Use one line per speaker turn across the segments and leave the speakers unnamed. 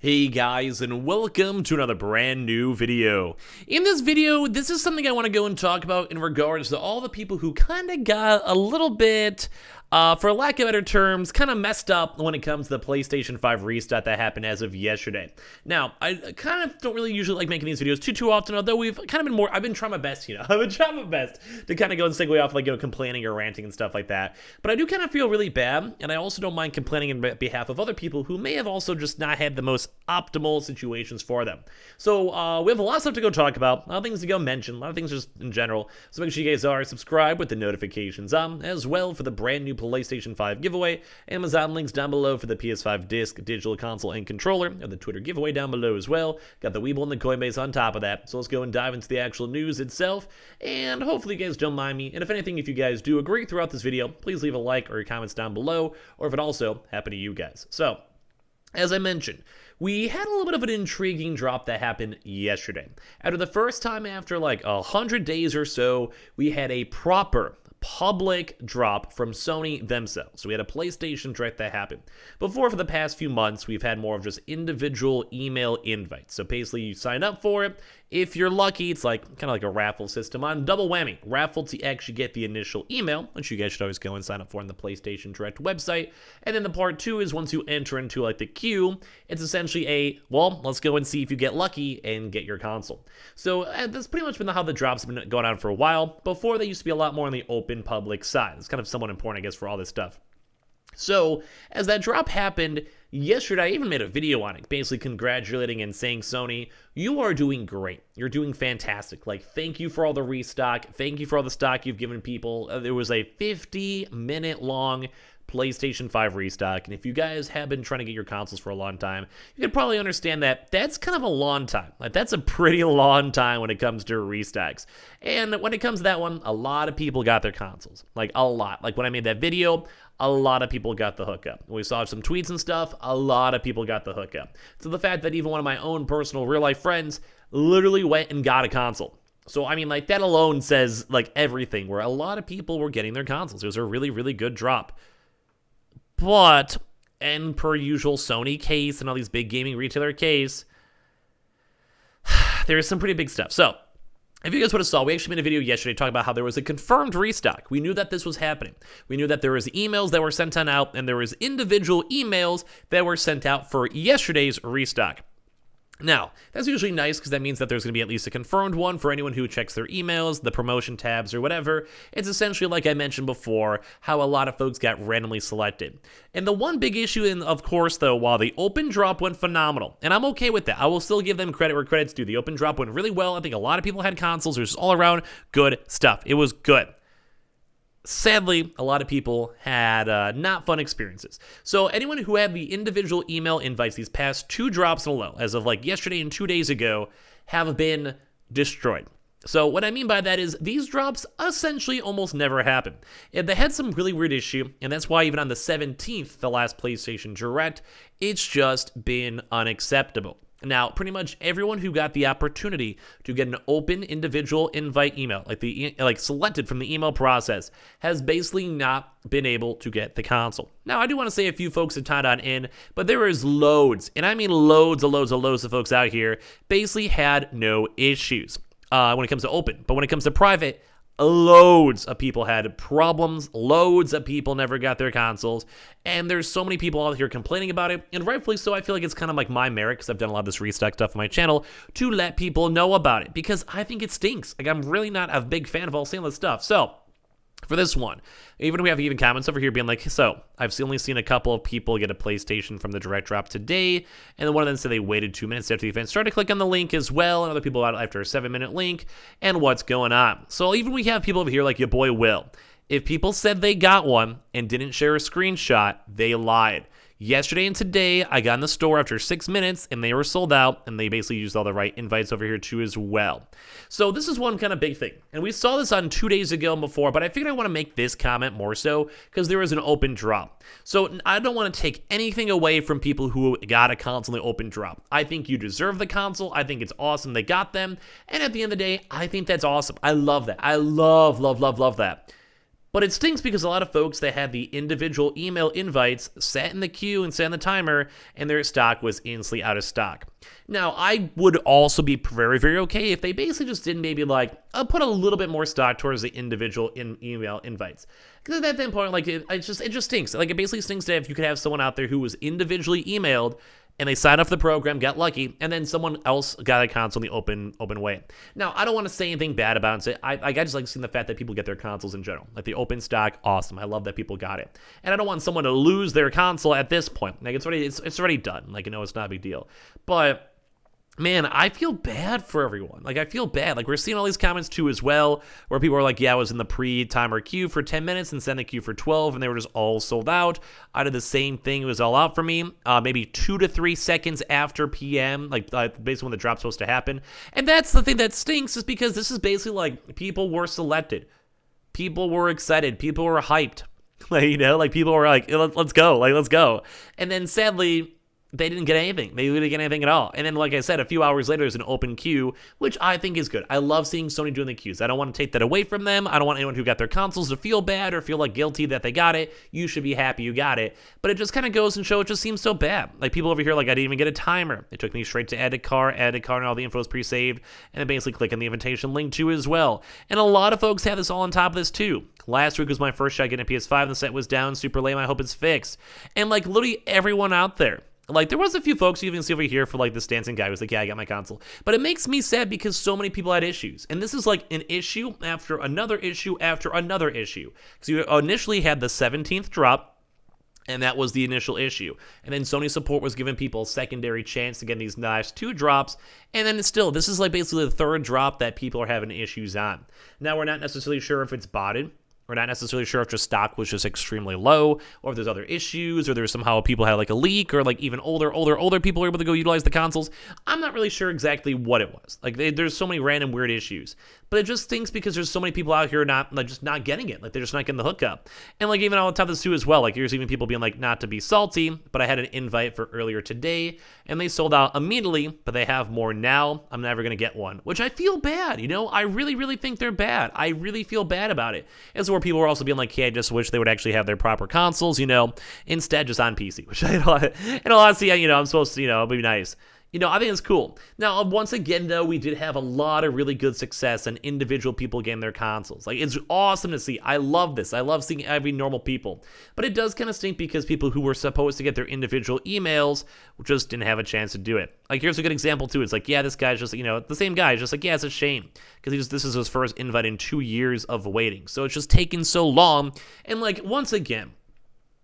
Hey guys, and welcome to another brand new video. In this video, this is something I want to go and talk about in regards to all the people who kind of got a little bit, for lack of better terms, kind of messed up when it comes to the PlayStation 5 restock that happened as of yesterday. Now, I kind of don't really usually like making these videos too often, although we've kind of been more, I've been trying my best, I've been trying my best to kind of go and segue off, like, complaining or ranting and stuff like that. But I do kind of feel really bad, and I also don't mind complaining on behalf of other people who may have also just not had the most optimal situations for them. So we have a lot of stuff to go talk about, a lot of things to go mention, a lot of things just in general. So make sure you guys are subscribed with the notifications on, as well for the brand new PlayStation 5 giveaway. Amazon links down below for the PS5 disc, digital console, and controller, and the Twitter giveaway down below as well. Got the Weeble and the Coinbase on top of that. So let's go and dive into the actual news itself, and hopefully you guys don't mind me. And if anything, if you guys do agree throughout this video, please leave a like or your comments down below, or if it also happened to you guys. So, as I mentioned, we had a little bit of an intriguing drop that happened yesterday. After the first time after like 100 days or so, we had a proper public drop from Sony themselves. So we had a PlayStation Direct that happened. Before, for the past few months, we've had more of just individual email invites. So basically, you sign up for it. If you're lucky, it's like kind of like a raffle system on double whammy. Raffle to actually get the initial email, which you guys should always go and sign up for on the PlayStation Direct website. And then the part two is once you enter into like the queue, it's essentially a, well, let's go and see if you get lucky and get your console. So that's pretty much been how the drops have been going on for a while. Before, they used to be a lot more on the open public side. It's kind of somewhat important, I guess, for all this stuff. So, as that drop happened yesterday, I even made a video on it, basically congratulating and saying, Sony, you are doing great. You're doing fantastic. Like, thank you for all the restock. Thank you for all the stock you've given people. There was a 50-minute long PlayStation 5 restock, and if you guys have been trying to get your consoles for a long time, you could probably understand that that's kind of a long time. Like, that's a pretty long time when it comes to restocks. And when it comes to that one, a lot of people got their consoles. Like, a lot. Like, when I made that video, a lot of people got the hookup. We saw some tweets and stuff, a lot of people got the hookup. So the fact that even one of my own personal real-life friends literally went and got a console. So, I mean, like, that alone says, like, everything, where a lot of people were getting their consoles. It was a really, really good drop. But, and per usual Sony case and all these big gaming retailer case, there is some pretty big stuff. So, if you guys would have saw, we actually made a video yesterday talking about how there was a confirmed restock. We knew that this was happening. We knew that there was emails that were sent on out, and there was individual emails that were sent out for yesterday's restock. Now, that's usually nice because that means that there's going to be at least a confirmed one for anyone who checks their emails, the promotion tabs, or whatever. It's essentially, like I mentioned before, how a lot of folks got randomly selected. And the one big issue, of course, though, while the open drop went phenomenal, and I'm okay with that, I will still give them credit where credit's due. The open drop went really well. I think a lot of people had consoles. It was all around good stuff. It was good. Sadly, a lot of people had not fun experiences. So anyone who had the individual email invites these past two drops in a row, as of like yesterday and 2 days ago, have been destroyed. So what I mean by that is these drops essentially almost never happen. And they had some really weird issue, and that's why even on the 17th, the last PlayStation Direct, it's just been unacceptable. Now, pretty much everyone who got the opportunity to get an open individual invite email, like selected from the email process, has basically not been able to get the console. Now, I do want to say a few folks have tied on in, but there is loads, and I mean loads of folks out here basically had no issues when it comes to open. But when it comes to private, loads of people had problems, loads of people never got their consoles, and there's so many people out here complaining about it, and rightfully so. I feel like it's kind of like my merit, because I've done a lot of this restock stuff on my channel, to let people know about it, because I think it stinks. Like, I'm really not a big fan of all seeing this stuff. So, for this one, we have even comments over here being like, so, I've only seen a couple of people get a PlayStation from the direct drop today, and then one of them said they waited 2 minutes after the event started to click on the link as well, and other people got it after a 7-minute link, and what's going on. So even we have people over here like your boy Will. If people said they got one and didn't share a screenshot, they lied. Yesterday and today, I got in the store after 6 minutes, and they were sold out, and they basically used all the right invites over here too as well. So this is one kind of big thing, and we saw this on 2 days ago and before, but I figured I want to make this comment more so because there was an open drop. So I don't want to take anything away from people who got a console in the open drop. I think you deserve the console. I think it's awesome they got them, and at the end of the day, I think that's awesome. I love that. I love that. But it stinks because a lot of folks that had the individual email invites sat in the queue and sat on the timer, and their stock was instantly out of stock. Now, I would also be very, very okay if they basically just did maybe like put a little bit more stock towards the individual email invites. Because at that point, like it just stinks. Like it basically stinks that if you could have someone out there who was individually emailed and they signed up for the program, got lucky, and then someone else got a console in the open way. Now, I don't want to say anything bad about it. So I just like seeing the fact that people get their consoles in general. Like the open stock, awesome. I love that people got it. And I don't want someone to lose their console at this point. Like it's already done. Like, it's not a big deal. But man, I feel bad for everyone. Like, I feel bad. Like, we're seeing all these comments, too, as well, where people are like, yeah, I was in the pre-timer queue for 10 minutes and sent the queue for 12, and they were just all sold out. I did the same thing. It was all out for me. Maybe 2 to 3 seconds after PM, like, basically when the drop's supposed to happen. And that's the thing that stinks, is because this is basically, like, people were selected. People were excited. People were hyped. Like, like, people were like, let's go. Like, let's go. And then, sadly, they didn't get anything. They didn't get anything at all. And then, like I said, a few hours later, there's an open queue, which I think is good. I love seeing Sony doing the queues. I don't want to take that away from them. I don't want anyone who got their consoles to feel bad or feel like guilty that they got it. You should be happy you got it. But it just kind of goes and shows it just seems so bad. Like people over here, like I didn't even get a timer. It took me straight to add a car, and all the info is pre-saved, and then basically click on the invitation link too as well. And a lot of folks have this all on top of this too. Last week was my first shot getting a PS5. The set was down, super lame. I hope it's fixed. And like literally everyone out there. Like, there was a few folks you even see over here for, like, this dancing guy who was like, yeah, I got my console. But it makes me sad because so many people had issues. And this is, like, an issue after another issue after another issue. Because you initially had the 17th drop, and that was the initial issue. And then Sony support was giving people a secondary chance to get these last 2 drops. And then still, this is, like, basically the 3rd drop that people are having issues on. Now, we're not necessarily sure if it's botted. We're not necessarily sure if just stock was just extremely low, or if there's other issues, or there's somehow people had like a leak, or like even older people were able to go utilize the consoles. I'm not really sure exactly what it was. Like there's so many random weird issues, but it just stinks because there's so many people out here just not getting it. Like they're just not getting the hookup. And like even on top of this too as well, like there's even people being like, not to be salty, but I had an invite for earlier today, and they sold out immediately, but they have more now. I'm never gonna get one, which I feel bad. I really think they're bad. I really feel bad about it. As where people were also being like, hey, I just wish they would actually have their proper consoles, instead just on PC, which I don't, and honestly, I'm supposed to, it'll be nice. I think it's cool. Now, once again, though, we did have a lot of really good success and individual people getting their consoles. Like, it's awesome to see. I love this. I love seeing every normal people. But it does kind of stink because people who were supposed to get their individual emails just didn't have a chance to do it. Like, here's a good example, too. It's like, yeah, this guy's just, the same guy is just like, yeah, it's a shame. Because this is his first invite in 2 years of waiting. So it's just taking so long. And, like, once again,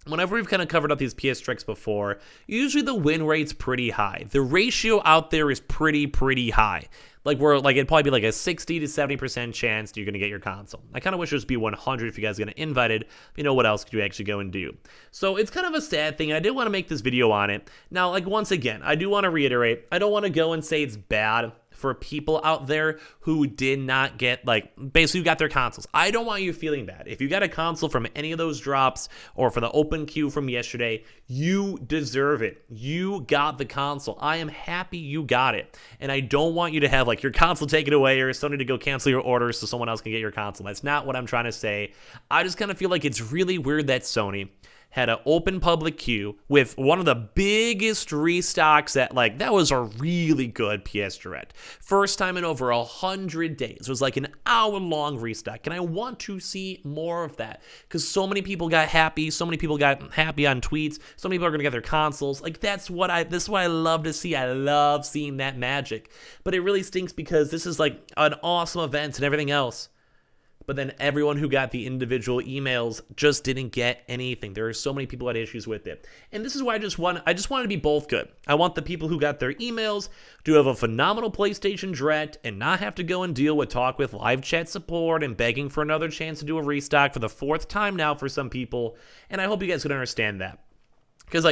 whenever we've kind of covered up these PS tricks before, usually the win rate's pretty high. The ratio out there is pretty high. Like it'd probably be like a 60 to 70% chance that you're gonna get your console. I kind of wish it would be 100 if you guys get invited. What else could you actually go and do? So it's kind of a sad thing, and I did want to make this video on it. Now, like once again, I do want to reiterate, I don't want to go and say it's bad for people out there who did not get, basically got their consoles. I don't want you feeling bad. If you got a console from any of those drops or for the open queue from yesterday, you deserve it. You got the console. I am happy you got it. And I don't want you to have, your console taken away or Sony to go cancel your order so someone else can get your console. That's not what I'm trying to say. I just kind of feel like it's really weird that Sony had an open public queue with one of the biggest restocks that was a really good PS Direct. First time in over 100 days. It was like an hour-long restock, and I want to see more of that because so many people got happy. So many people got happy on tweets. So many people are going to get their consoles. This is what I love to see. I love seeing that magic. But it really stinks because this is like an awesome event and everything else. But then everyone who got the individual emails just didn't get anything. There are so many people who had issues with it. And this is why I just want to be both good. I want the people who got their emails to have a phenomenal PlayStation Direct and not have to go and deal with talk with live chat support and begging for another chance to do a restock for the 4th time now for some people. And I hope you guys can understand that. Because,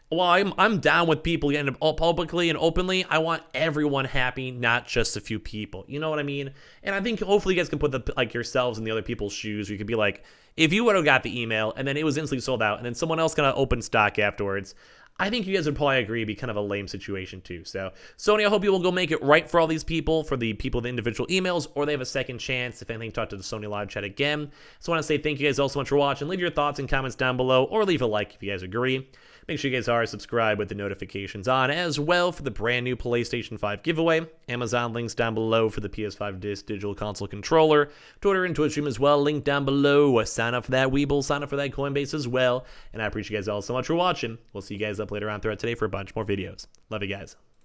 while I'm down with people getting publicly and openly, I want everyone happy, not just a few people. You know what I mean? And I think hopefully you guys can put yourselves in the other people's shoes. Where you could be like, if you would have got the email and then it was instantly sold out and then someone else got to open stock afterwards, I think you guys would probably agree it'd be kind of a lame situation too. So Sony, I hope you will go make it right for all these people, for the people with individual emails, or they have a second chance. If anything, talk to the Sony live chat again. So I want to say thank you guys all so much for watching. Leave your thoughts and comments down below, or leave a like if you guys agree. Make sure you guys are subscribed with the notifications on as well for the brand new PlayStation 5 giveaway. Amazon links down below for the PS5 Digital Console controller. Twitter and Twitch stream as well, link down below. Sign up for that Weeble, sign up for that Coinbase as well. And I appreciate you guys all so much for watching. We'll see you guys up later on throughout today for a bunch more videos. Love you guys.